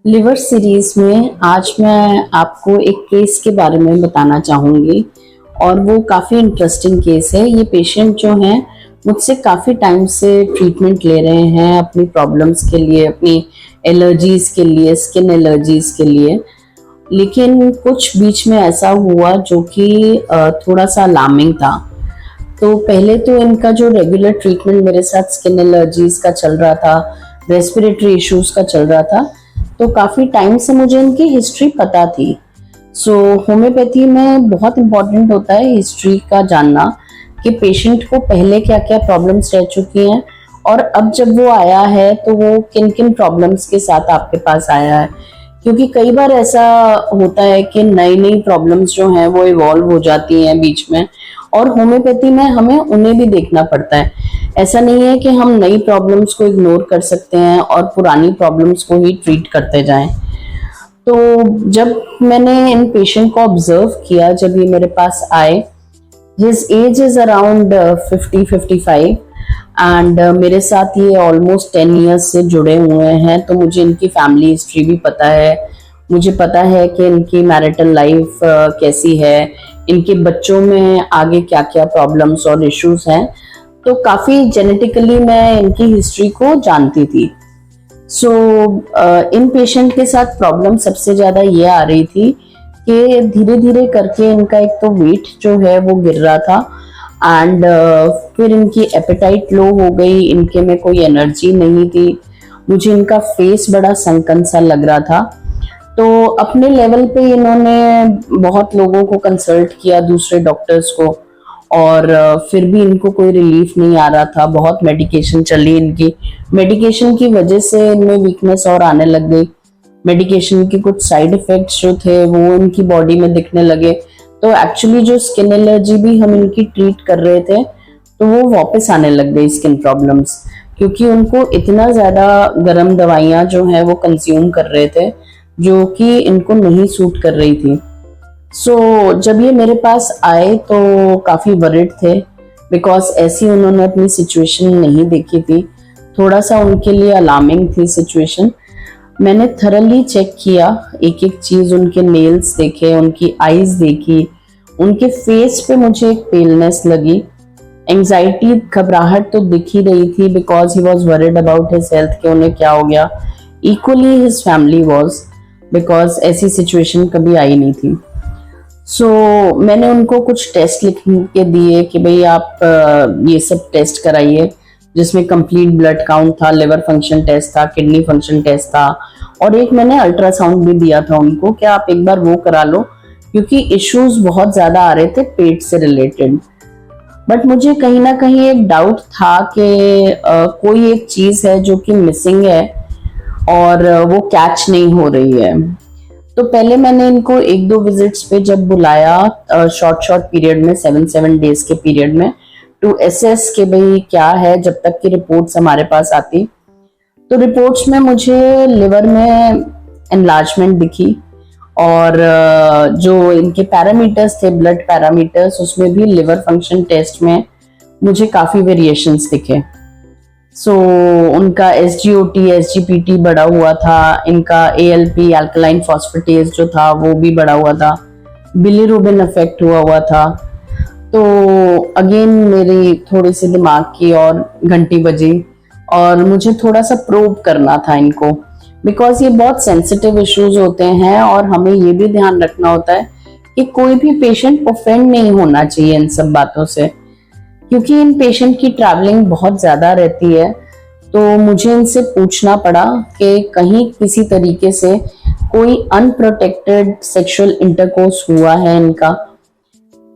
Liver series में आज मैं आपको एक केस के बारे में बताना चाहूँगी और वो काफ़ी इंटरेस्टिंग केस है। ये पेशेंट जो हैं मुझसे काफ़ी टाइम से ट्रीटमेंट ले रहे हैं अपनी प्रॉब्लम्स के लिए, अपनी एलर्जीज़ के लिए, स्किन एलर्जीज़ के लिए। लेकिन कुछ बीच में ऐसा हुआ जो कि थोड़ा सा अलार्मिंग था। तो पहले तो इनका जो रेगुलर ट्रीटमेंट मेरे साथ स्किन एलर्जीज़ का चल रहा था, रेस्पिरेटरी इश्यूज़ का चल रहा था, तो काफ़ी टाइम से मुझे इनकी हिस्ट्री पता थी। सो होम्योपैथी में बहुत इम्पोर्टेंट होता है हिस्ट्री का जानना कि पेशेंट को पहले क्या क्या प्रॉब्लम्स रह चुकी हैं और अब जब वो आया है तो वो किन किन प्रॉब्लम्स के साथ आपके पास आया है। क्योंकि कई बार ऐसा होता है कि नई नई प्रॉब्लम्स जो हैं वो इवॉल्व हो जाती हैं बीच में, और होम्योपैथी में हमें उन्हें भी देखना पड़ता है। ऐसा नहीं है कि हम नई प्रॉब्लम्स को इग्नोर कर सकते हैं और पुरानी प्रॉब्लम्स को ही ट्रीट करते जाएं। तो जब मैंने इन पेशेंट को ऑब्जर्व किया, जब ये मेरे पास आए, his age is around 50-55 and मेरे साथ ये ऑलमोस्ट 10 ईयर्स से जुड़े हुए हैं, तो मुझे इनकी फैमिली हिस्ट्री भी पता है। मुझे पता है कि इनकी मैरिटल लाइफ कैसी है, इनके बच्चों में आगे क्या क्या प्रॉब्लम्स और इश्यूज हैं। तो काफ़ी जेनेटिकली मैं इनकी हिस्ट्री को जानती थी। सो इन पेशेंट के साथ प्रॉब्लम सबसे ज़्यादा ये आ रही थी कि धीरे धीरे करके इनका एक तो वेट जो है वो गिर रहा था एंड फिर इनकी एपेटाइट लो हो गई, इनके में कोई एनर्जी नहीं थी। मुझे इनका फेस बड़ा सनकन सा लग रहा था। तो अपने लेवल पे इन्होंने बहुत लोगों को कंसल्ट किया, दूसरे डॉक्टर्स को, और फिर भी इनको कोई रिलीफ नहीं आ रहा था। बहुत मेडिकेशन चली इनकी, मेडिकेशन की वजह से इनमें वीकनेस और आने लग गई। मेडिकेशन के कुछ साइड इफेक्ट्स जो थे वो इनकी बॉडी में दिखने लगे। तो एक्चुअली जो स्किन एलर्जी भी हम इनकी ट्रीट कर रहे थे तो वो वापस आने लग गई स्किन प्रॉब्लम्स, क्योंकि उनको इतना ज़्यादा गर्म दवाइयाँ जो हैं वो कंज्यूम कर रहे थे जो कि इनको नहीं सूट कर रही थी। जब ये मेरे पास आए तो काफ़ी वरिड थे, बिकॉज ऐसी उन्होंने अपनी सिचुएशन नहीं देखी थी। थोड़ा सा उनके लिए अलार्मिंग थी सिचुएशन। मैंने थरली चेक किया, एक एक चीज़, उनके नेल्स देखे, उनकी आईज देखी, उनके फेस पे मुझे एक पेलनेस लगी। एंजाइटी, घबराहट तो दिख ही रही थी, because he was worried about his health कि उन्हें क्या हो गया। Equally his family was, because ऐसी सिचुएशन कभी आई नहीं थी। मैंने उनको कुछ टेस्ट लिख के दिए कि भाई आप ये सब टेस्ट कराइए, जिसमें कंप्लीट ब्लड काउंट था, लिवर फंक्शन टेस्ट था, किडनी फंक्शन टेस्ट था, और एक मैंने अल्ट्रासाउंड भी दिया था उनको कि आप एक बार वो करा लो, क्योंकि इश्यूज बहुत ज़्यादा आ रहे थे पेट से रिलेटेड। बट मुझे कहीं ना कहीं एक डाउट था कि कोई एक चीज़ है जो कि मिसिंग है और वो कैच नहीं हो रही है। तो पहले मैंने इनको 1-2 विजिट्स पे जब बुलाया, शॉर्ट पीरियड में, 7 डेज के पीरियड में, टू एसेस के भाई क्या है, जब तक की रिपोर्ट्स हमारे पास आती। तो रिपोर्ट्स में मुझे लिवर में एनलार्जमेंट दिखी, और जो इनके पैरामीटर्स थे, ब्लड पैरामीटर्स, उसमें भी लिवर फंक्शन टेस्ट में मुझे काफ़ी वेरिएशंस दिखे। उनका SGOT, SGPT बढ़ा हुआ था, इनका ALP, अल्कलाइन फॉस्फेटेज जो था वो भी बढ़ा हुआ था, बिलीरुबिन अफेक्ट हुआ था। तो अगेन मेरी थोड़ी सी दिमाग की और घंटी बजी, और मुझे थोड़ा सा प्रोब करना था इनको, बिकॉज ये बहुत सेंसिटिव इश्यूज होते हैं और हमें ये भी ध्यान रखना होता है कि कोई भी पेशेंट ऑफेंड नहीं होना चाहिए इन सब बातों से, क्योंकि इन पेशेंट की ट्रैवलिंग बहुत ज़्यादा रहती है। तो मुझे इनसे पूछना पड़ा कि कहीं किसी तरीके से कोई अनप्रोटेक्टेड सेक्सुअल इंटरकोर्स हुआ है इनका।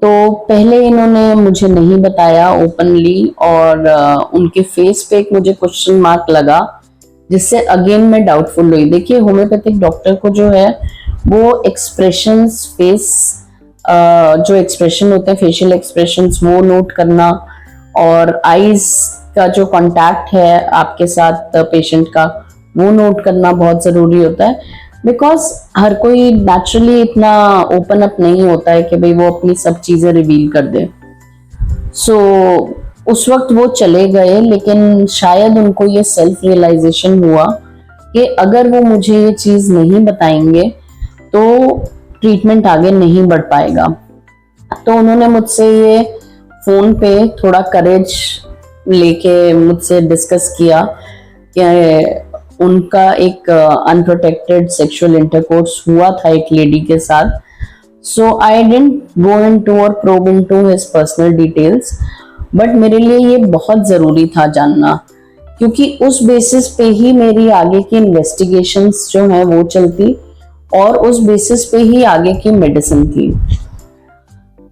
तो पहले इन्होंने मुझे नहीं बताया ओपनली, और उनके फेस पे एक मुझे क्वेश्चन मार्क लगा, जिससे अगेन मैं डाउटफुल हुई। देखिए, होम्योपैथिक डॉक्टर को जो है वो एक्सप्रेशंस, फेस जो एक्सप्रेशन होते हैं, फेशियल एक्सप्रेशंस, वो नोट करना, और आईज का जो कांटेक्ट है आपके साथ पेशेंट का, वो नोट करना बहुत ज़रूरी होता है, बिकॉज हर कोई नेचुरली इतना ओपन अप नहीं होता है कि भाई वो अपनी सब चीज़ें रिवील कर दे। उस वक्त वो चले गए, लेकिन शायद उनको ये सेल्फ रियलाइजेशन हुआ कि अगर वो मुझे ये चीज नहीं बताएंगे तो ट्रीटमेंट आगे नहीं बढ़ पाएगा। तो उन्होंने मुझसे ये फोन पे थोड़ा करेज लेके मुझसे डिस्कस किया कि उनका एक अनप्रोटेक्टेड सेक्सुअल इंटरकोर्स हुआ था एक लेडी के साथ। सो आई डिडंट गो इनटू और probe into his personal details, but मेरे लिए ये बहुत जरूरी था जानना, क्योंकि उस बेसिस पे ही मेरी आगे की इन्वेस्टिगेशंस जो हैं वो चलती और उस बेसिस पे ही आगे की मेडिसिन थी।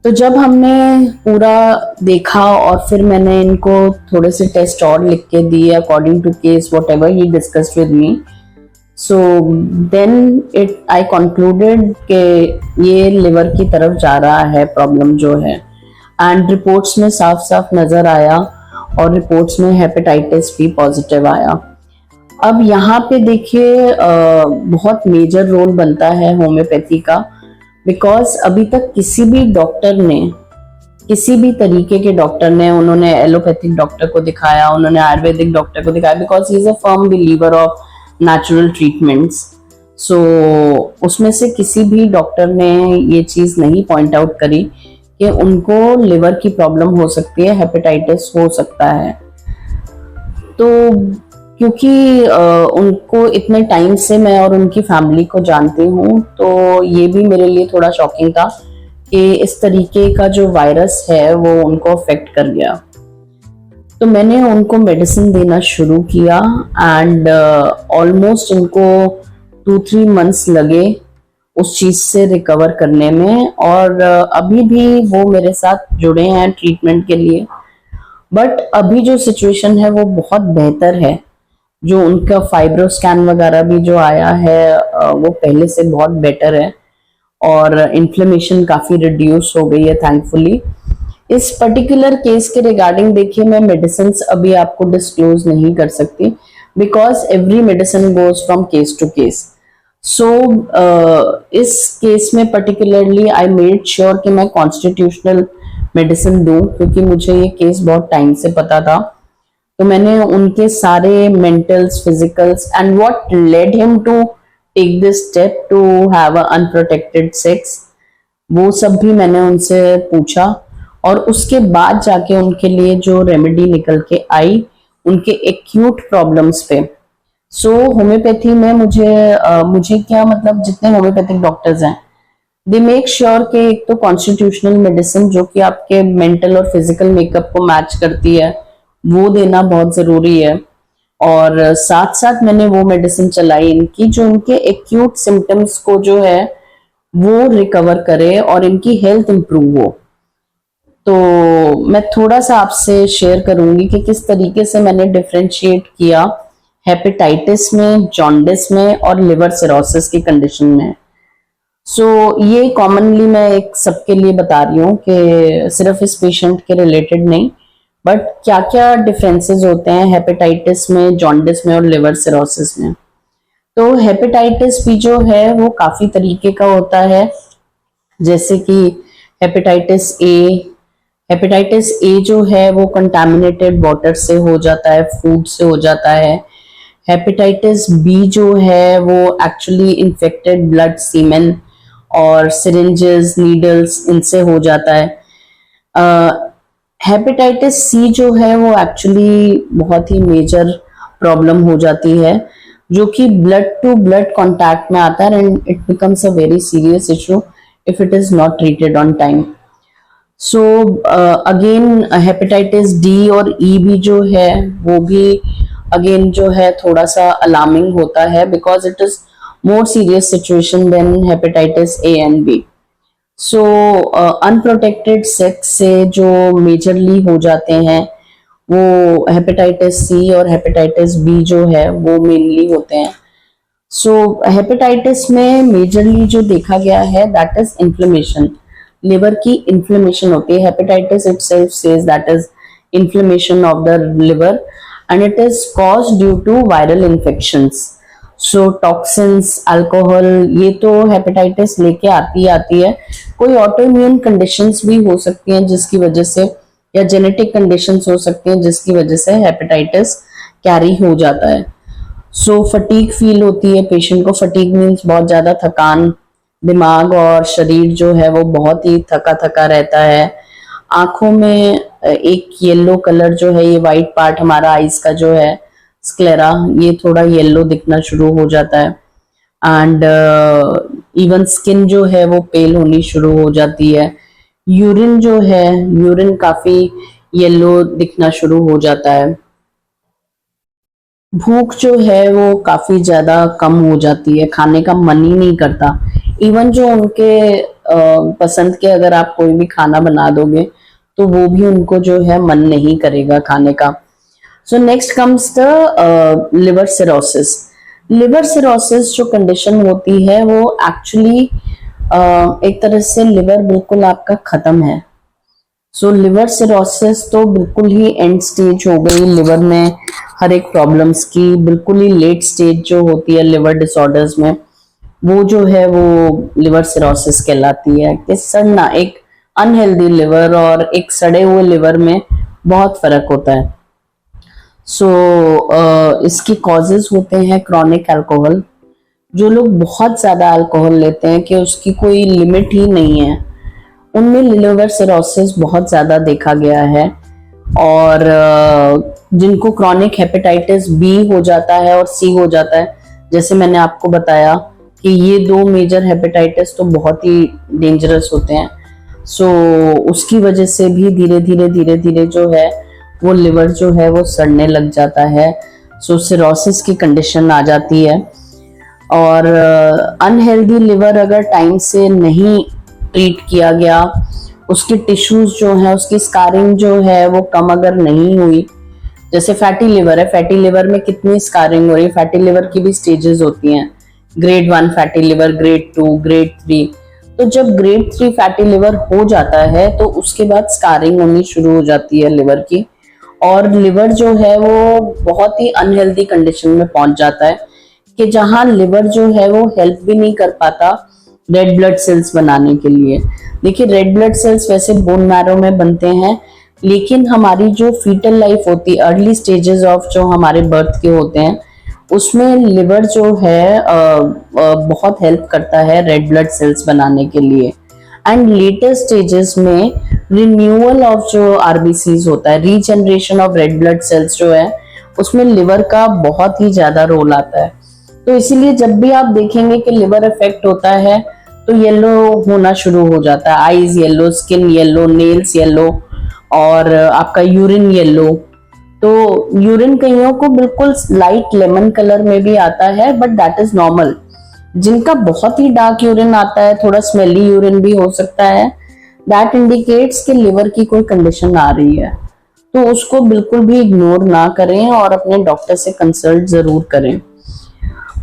तो जब हमने पूरा देखा और फिर मैंने इनको थोड़े से टेस्ट और लिख के दिए according to case whatever he discussed with me, so then I concluded कि ये लिवर की तरफ जा रहा है प्रॉब्लम जो है, एंड रिपोर्ट्स में साफ साफ नजर आया और रिपोर्ट्स में हेपेटाइटिस भी पॉजिटिव आया। अब यहाँ पे देखिए बहुत मेजर रोल बनता है होम्योपैथी का, बिकॉज अभी तक किसी भी डॉक्टर ने, किसी भी तरीके के डॉक्टर ने, उन्होंने एलोपैथिक डॉक्टर को दिखाया, उन्होंने आयुर्वेदिक डॉक्टर को दिखाया, because he is a firm believer of natural treatments. So उसमें से किसी भी डॉक्टर ने ये चीज नहीं पॉइंट आउट करी कि उनको लिवर की प्रॉब्लम हो सकती है, हेपेटाइटिस हो सकता है। तो क्योंकि उनको इतने टाइम से मैं और उनकी फैमिली को जानती हूँ, तो ये भी मेरे लिए थोड़ा शॉकिंग था कि इस तरीके का जो वायरस है वो उनको अफेक्ट कर गया। तो मैंने उनको मेडिसिन देना शुरू किया एंड ऑलमोस्ट इनको 2-3 मंथ्स लगे उस चीज से रिकवर करने में, और अभी भी वो मेरे साथ जुड़े हैं ट्रीटमेंट के लिए। बट अभी जो सिचुएशन है वो बहुत बेहतर है। जो उनका फाइब्रो स्कैन वगैरह भी जो आया है वो पहले से बहुत बेटर है और इन्फ्लेमेशन काफी रिड्यूस हो गई है थैंकफुली। इस पर्टिकुलर केस के रिगार्डिंग देखिए मैं मेडिसिन अभी आपको डिस्क्लोज नहीं कर सकती, because every medicine goes from case to case. So इस केस में पर्टिकुलरली आई मेड श्योर कि मैं कॉन्स्टिट्यूशनल मेडिसिन दूं, क्योंकि मुझे ये केस बहुत टाइम से पता था। तो मैंने उनके सारे mentals, physicals and what led him to take this step to have a unprotected sex, वो सब भी मैंने उनसे पूछा, और उसके बाद जाके उनके लिए जो रेमेडी निकल के आई उनके एक्यूट प्रॉब्लम्स पे। सो होम्योपैथी में मुझे क्या मतलब, जितने होम्योपैथिक डॉक्टर्स हैं दे मेक श्योर कि एक तो कॉन्स्टिट्यूशनल मेडिसिन जो कि आपके मेंटल और फिजिकल मेकअप को मैच करती है वो देना बहुत जरूरी है, और साथ साथ मैंने वो मेडिसिन चलाई इनकी जो इनके एक्यूट सिम्टम्स को जो है वो रिकवर करे और इनकी हेल्थ इंप्रूव हो। तो मैं थोड़ा सा आपसे शेयर करूंगी कि किस तरीके से मैंने डिफरेंशिएट किया हेपेटाइटिस में, जॉन्डिस में और लिवर सिरोसिस की कंडीशन में। सो ये कॉमनली मैं एक सबके लिए बता रही हूँ कि सिर्फ इस पेशेंट के रिलेटेड नहीं, बट क्या क्या डिफरेंसेस होते हैं हेपेटाइटिस में, जॉन्डिस में और लिवर सिरोसिस में। तो हेपेटाइटिस भी जो है वो काफी तरीके का होता है, जैसे कि हेपेटाइटिस ए जो है वो कंटामिनेटेड वाटर से हो जाता है, फूड से हो जाता है। हेपेटाइटिस बी जो है वो एक्चुअली इन्फेक्टेड ब्लड, सीमेन और सिरिंजेस, नीडल्स, इनसे हो जाता है। हेपेटाइटिस सी जो है वो एक्चुअली बहुत ही मेजर प्रॉब्लम हो जाती है, जो कि ब्लड टू ब्लड कांटेक्ट में आता है and it becomes a very serious issue if it is not treated on time. So again hepatitis D और ई भी जो है वो भी अगेन जो है थोड़ा सा अलार्मिंग होता है, because it is more serious situation than hepatitis A and B. So unprotected sex से जो मेजरली हो जाते हैं वो हेपेटाइटिस सी और हेपेटाइटिस बी जो है वो मेनली होते हैं। सो हेपेटाइटिस में मेजरली जो देखा गया है दैट इज इन्फ्लेमेशन, लिवर की इन्फ्लेमेशन होती है। Hepatitis itself says that is inflammation of the liver and it is caused due to viral infections. So toxins, alcohol, ये तो हेपेटाइटिस लेके आती है। कोई ऑटो इम्यून कंडीशंस भी हो सकती हैं जिसकी वजह से, या जेनेटिक कंडीशंस हो सकती हैं जिसकी वजह से हेपेटाइटिस कैरी हो जाता है। सो फटीग फील होती है पेशेंट को। फटीग मीन्स बहुत ज्यादा थकान, दिमाग और शरीर जो है वो बहुत ही थका थका रहता है। आंखों में एक येलो कलर जो है, ये वाइट पार्ट हमारा आईज का जो है स्क्लेरा, ये थोड़ा येलो दिखना शुरू हो जाता है। एंड इवन स्किन जो है वो पेल होनी शुरू हो जाती है। यूरिन जो है, यूरिन काफी येलो दिखना शुरू हो जाता है। भूख जो है वो काफी ज्यादा कम हो जाती है, खाने का मन ही नहीं करता। इवन जो उनके पसंद के अगर आप कोई भी खाना बना दोगे तो वो भी उनको जो है मन नहीं करेगा खाने का। So next comes the liver cirrhosis. Liver cirrhosis जो कंडीशन होती है वो एक्चुअली एक तरह से लिवर बिल्कुल आपका खत्म है। सो लिवर सिरोसिस तो बिल्कुल ही एंड स्टेज हो गई लिवर में हर एक प्रॉब्लम्स की। बिल्कुल ही लेट स्टेज जो होती है लिवर डिसऑर्डर्स में, वो जो है वो लिवर सिरोसिस कहलाती है। कि सड़ना, एक अनहेल्दी लिवर और एक सड़े हुए लिवर में बहुत फर्क होता है। सो इसकी कॉजेज होते हैं क्रॉनिक अल्कोहल। जो लोग बहुत ज्यादा अल्कोहल लेते हैं कि उसकी कोई लिमिट ही नहीं है, उनमें लिवर सिरोसिस बहुत ज्यादा देखा गया है। और जिनको क्रॉनिक हेपेटाइटिस बी हो जाता है और सी हो जाता है, जैसे मैंने आपको बताया कि ये दो मेजर हेपेटाइटिस तो बहुत ही डेंजरस होते हैं। सो उसकी वजह से भी धीरे धीरे जो है वो लिवर जो है वो सड़ने लग जाता है। सो सिरोसिस की कंडीशन आ जाती है। और अनहेल्दी लिवर अगर टाइम से नहीं ट्रीट किया गया, उसकी टिश्यूज जो है, उसकी स्कारिंग जो है वो कम अगर नहीं हुई, जैसे फैटी लिवर है, फैटी लिवर में कितनी स्कारिंग हो रही है। फैटी लिवर की भी स्टेजेस होती हैं, grade 1 fatty liver, grade 2, grade 3। तो जब ग्रेड 3 फैटी लिवर हो जाता है तो उसके बाद स्कारिंग होनी शुरू हो जाती है लिवर की, और लिवर जो है वो बहुत ही अनहेल्दी कंडीशन में पहुंच जाता है कि जहां लिवर जो है वो हेल्प भी नहीं कर पाता रेड ब्लड सेल्स बनाने के लिए। देखिए, रेड ब्लड सेल्स वैसे बोन मैरो में बनते हैं, लेकिन हमारी जो फीटल लाइफ होती है, अर्ली स्टेजेस ऑफ जो हमारे बर्थ के होते हैं, उसमें लिवर जो है बहुत हेल्प करता है रेड ब्लड सेल्स बनाने के लिए। एंड लेटर स्टेजेस में रिन्यूअल ऑफ जो आरबीसीज होता है, regeneration of red blood cells जो है, उसमें लिवर का बहुत ही ज्यादा रोल आता है। तो इसीलिए जब भी आप देखेंगे कि लिवर इफेक्ट होता है तो येलो होना शुरू हो जाता है, eyes yellow, skin yellow, nails yellow, और आपका यूरिन येलो। तो यूरिन कईयों को बिल्कुल लाइट लेमन कलर में भी आता है, बट दैट इज नॉर्मल। जिनका बहुत ही डार्क यूरिन आता है, थोड़ा स्मेली यूरिन भी हो सकता है, दैट इंडिकेट्स कि लिवर की कोई कंडीशन आ रही है। तो उसको बिल्कुल भी इग्नोर ना करें और अपने डॉक्टर से कंसल्ट जरूर करें।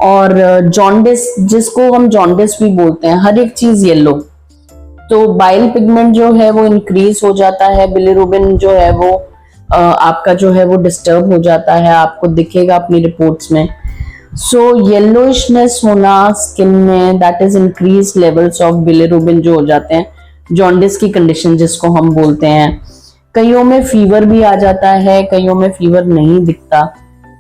और जॉन्डिस, जिसको हम जॉन्डिस भी बोलते हैं, हर एक चीज येलो, तो बाइल पिगमेंट जो है वो इंक्रीज हो जाता है, बिलिरुबिन जो है वो आपका जो है वो डिस्टर्ब हो जाता है, आपको दिखेगा अपनी रिपोर्ट्स में। सो येलोइशनेस होना स्किन में, that is increase levels of bilirubin जो हो जाते हैं, जॉन्डिस की कंडीशन जिसको हम बोलते हैं। कईयों में फीवर भी आ जाता है, कईयों में फीवर नहीं दिखता।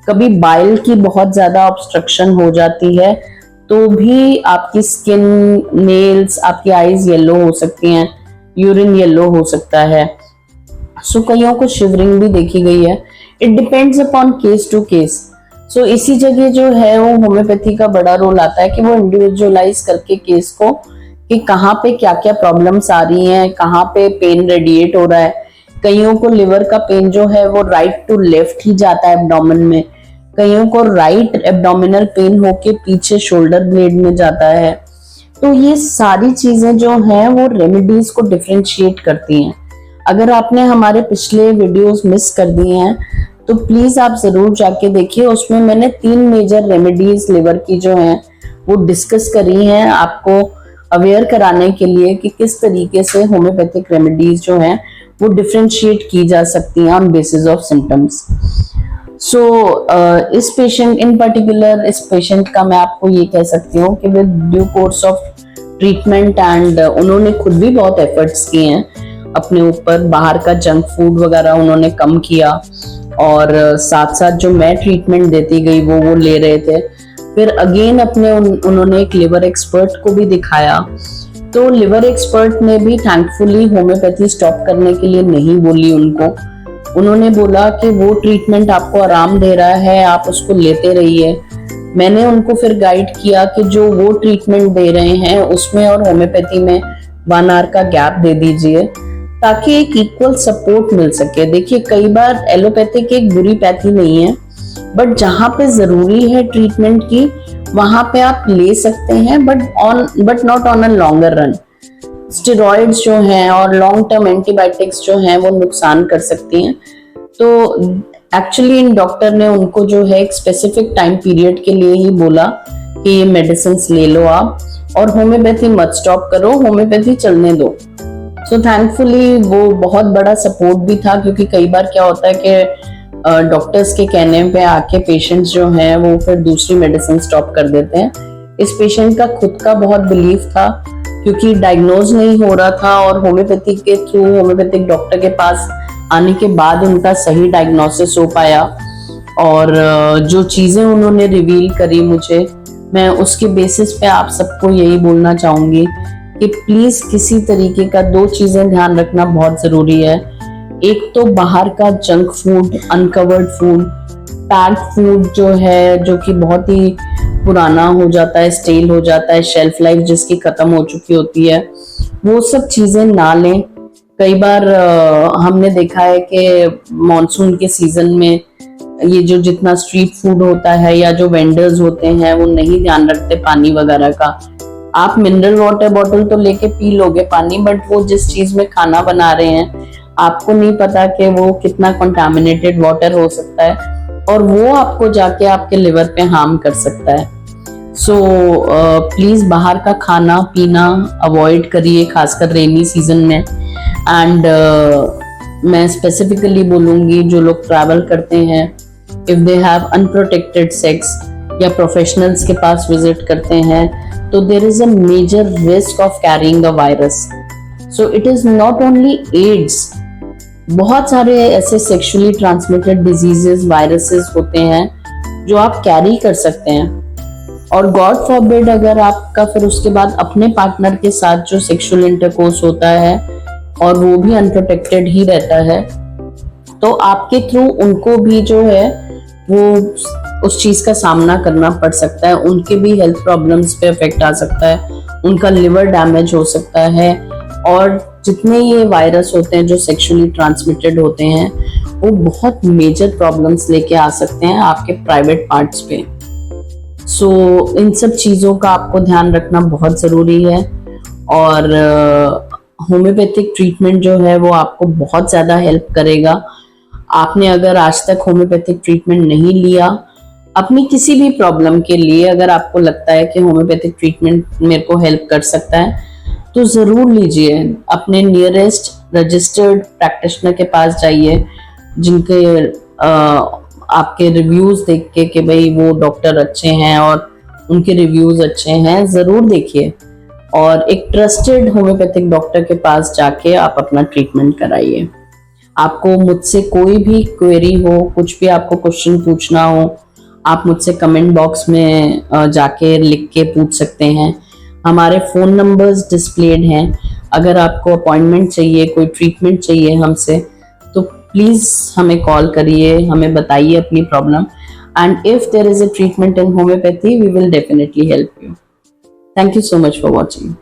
कभी बाइल की बहुत ज्यादा ऑब्स्ट्रक्शन हो जाती है तो भी आपकी स्किन, नेल्स, आपकी आईज येलो हो सकती हैं, यूरिन येलो हो सकता है। सो कईयों को शिवरिंग भी देखी गई है। It depends upon case to case. So इसी जगह जो है वो होम्योपैथी का बड़ा रोल आता है कि वो इंडिविजुअलाइज करके केस को, कि कहाँ पे क्या क्या प्रॉब्लम्स आ रही हैं, कहाँ पे पेन रेडिएट हो रहा है। कईयों को लिवर का पेन जो है वो राइट टू लेफ्ट ही जाता है एब्डोमेन में, कईयों को राइट एब्डोमिनल पेन होके पीछे शोल्डर ब्लेड में जाता है। तो ये सारी चीजें जो हैं वो रेमेडीज को डिफरेंशिएट करती हैं। अगर आपने हमारे पिछले वीडियोस मिस कर दिए हैं तो प्लीज आप जरूर जाके देखिए, उसमें मैंने 3 मेजर रेमेडीज लिवर की जो हैं वो डिस्कस करी हैं, आपको अवेयर कराने के लिए कि किस तरीके से होम्योपैथिक रेमेडीज जो हैं वो डिफरेंशिएट की जा सकती हैं ऑन बेसिस ऑफ सिम्टम्स। सो इस पेशेंट इन पर्टिकुलर, इस पेशेंट का मैं आपको ये कह सकती हूँ कि with due course of treatment, and उन्होंने खुद भी बहुत एफर्ट्स किए हैं अपने ऊपर, बाहर का जंक फूड वगैरह उन्होंने कम किया, और साथ साथ जो मैं ट्रीटमेंट देती गई वो ले रहे थे। फिर अगेन उन्होंने एक लिवर एक्सपर्ट को भी दिखाया, तो लिवर एक्सपर्ट ने भी थैंकफुली होम्योपैथी स्टॉप करने के लिए नहीं बोली उनको। उन्होंने बोला कि वो ट्रीटमेंट आपको आराम दे रहा है, आप उसको लेते रहिए। मैंने उनको फिर गाइड किया कि जो वो ट्रीटमेंट दे रहे हैं उसमें और होम्योपैथी में 1 आवर का गैप दे दीजिए, ताकि एक इक्वल सपोर्ट मिल सके। देखिए, कई बार एलोपैथिक एक बुरी पैथी नहीं है, बट जहाँ पे जरूरी है ट्रीटमेंट की वहां पे आप ले सकते हैं, but not on a longer run. Steroids जो हैं और लॉन्ग टर्म एंटीबायोटिक्स जो हैं वो नुकसान कर सकती हैं। तो एक्चुअली इन डॉक्टर ने उनको जो है एक स्पेसिफिक टाइम पीरियड के लिए ही बोला कि ये मेडिसिन ले लो आप, और होम्योपैथी मत स्टॉप करो, होम्योपैथी चलने दो। सो थैंकफुली वो बहुत बड़ा सपोर्ट भी था, क्योंकि कई बार क्या होता है कि डॉक्टर्स के कहने पे आके पेशेंट्स जो हैं वो फिर दूसरी मेडिसिन स्टॉप कर देते हैं। इस पेशेंट का खुद का बहुत बिलीफ था, क्योंकि डायग्नोज नहीं हो रहा था, और होम्योपैथी के थ्रू होम्योपैथिक डॉक्टर के पास आने के बाद उनका सही डायग्नोसिस हो पाया। और जो चीजें उन्होंने रिवील करी मुझे, मैं उसके बेसिस पे आप सबको यही बोलना चाहूंगी कि प्लीज किसी तरीके का 2 चीजें ध्यान रखना बहुत जरूरी है। एक तो बाहर का junk food, uncovered food, packed food जो है, जो कि बहुत ही पुराना हो जाता है, स्टेल हो जाता है, शेल्फ लाइफ जिसकी खत्म हो चुकी होती है, वो सब चीजें ना लें। कई बार हमने देखा है कि मॉनसून के सीजन में ये जो जितना स्ट्रीट फूड होता है या जो वेंडर्स होते हैं वो नहीं ध्यान रखते पानी वगैरह का। आप मिनरल वाटर बॉटल तो लेके पी लोगे पानी, बट वो जिस चीज में खाना बना रहे हैं आपको नहीं पता कि वो कितना कंटामिनेटेड वाटर हो सकता है, और वो आपको जाके आपके लिवर पे हार्म कर सकता है। सो प्लीज बाहर का खाना पीना अवॉइड करिए, खासकर रेनी सीजन में। एंड मैं स्पेसिफिकली बोलूंगी, जो लोग ट्रैवल करते हैं, if they have unprotected sex या प्रोफेशनल्स के पास विजिट करते हैं, तो there is a major risk of carrying a virus. So it is not only AIDS, बहुत सारे ऐसे सेक्सुअली ट्रांसमिटेड डिजीजेस, वायरसेस होते हैं जो आप कैरी कर सकते हैं। और गॉड फॉरबिड अगर आपका फिर उसके बाद अपने पार्टनर के साथ जो सेक्सुअल इंटरकोर्स होता है और वो भी अनप्रोटेक्टेड ही रहता है, तो आपके थ्रू उनको भी जो है वो उस चीज का सामना करना पड़ सकता है। उनके भी हेल्थ प्रॉब्लम्स पे इफेक्ट आ सकता है, उनका लिवर डैमेज हो सकता है, और जितने ये वायरस होते हैं जो सेक्सुअली ट्रांसमिटेड होते हैं वो बहुत मेजर प्रॉब्लम्स लेके आ सकते हैं आपके प्राइवेट पार्ट्स पे। सो इन सब चीज़ों का आपको ध्यान रखना बहुत ज़रूरी है। और होम्योपैथिक ट्रीटमेंट जो है वो आपको बहुत ज़्यादा हेल्प करेगा। आपने अगर आज तक होम्योपैथिक ट्रीटमेंट नहीं लिया अपनी किसी भी प्रॉब्लम के लिए, अगर आपको लगता है कि होम्योपैथिक ट्रीटमेंट मेरे को हेल्प कर सकता है, तो ज़रूर लीजिए। अपने नियरेस्ट रजिस्टर्ड प्रैक्टिशनर के पास जाइए, जिनके आपके रिव्यूज़ देख के कि भाई वो डॉक्टर अच्छे हैं और उनके रिव्यूज़ अच्छे हैं, ज़रूर देखिए। और एक ट्रस्टेड होम्योपैथिक डॉक्टर के पास जाके आप अपना ट्रीटमेंट कराइए। आपको मुझसे कोई भी क्वेरी हो, कुछ भी आपको क्वेश्चन पूछना हो, आप मुझसे कमेंट बॉक्स में जाके लिख के पूछ सकते हैं। हमारे फ़ोन नंबर्स डिस्प्लेड हैं। अगर आपको अपॉइंटमेंट चाहिए, कोई ट्रीटमेंट चाहिए हमसे, तो प्लीज़ हमें कॉल करिए, हमें बताइए अपनी problem, and if there is a treatment in homeopathy we will definitely help you. Thank you so much for watching.